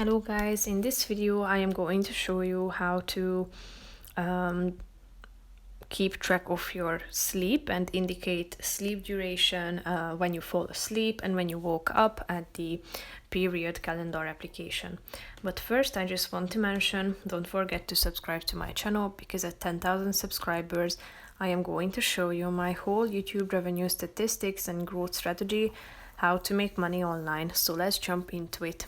Hello guys, in this video I am going to show you how to keep track of your sleep and indicate sleep duration when you fall asleep and when you woke up at the period calendar application. But first I just want to mention, don't forget to subscribe to my channel, because at 10,000 subscribers I am going to show you my whole YouTube revenue statistics and growth strategy, how to make money online. So let's jump into it.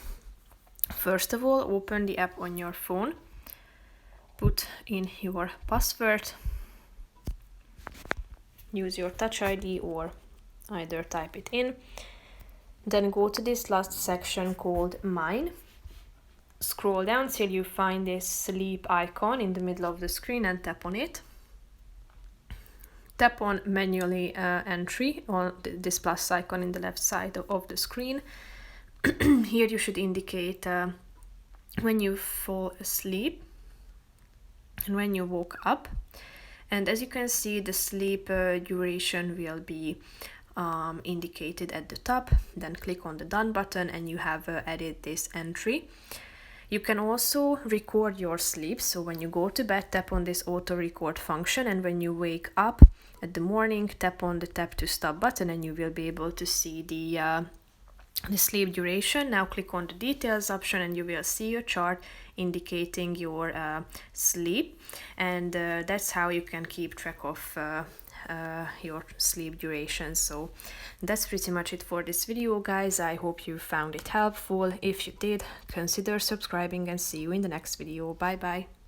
First of all, open the app on your phone, put in your password, use your Touch ID or either type it in. Then go to this last section called Mine. Scroll down till you find this sleep icon in the middle of the screen and tap on it. Tap on manually entry on this plus icon in the left side of the screen. Here you should indicate when you fall asleep and when you woke up. And as you can see, the sleep duration will be indicated at the top. Then click on the done button and you have added this entry. You can also record your sleep. So when you go to bed, tap on this auto record function, and when you wake up at the morning, tap on the tap to stop button and you will be able to see the sleep duration. Now click on the details option and you will see a chart indicating your sleep, and that's how you can keep track of your sleep duration. So that's pretty much it for this video, guys. I hope you found it helpful. If you did, consider subscribing and see you in the next video. Bye bye.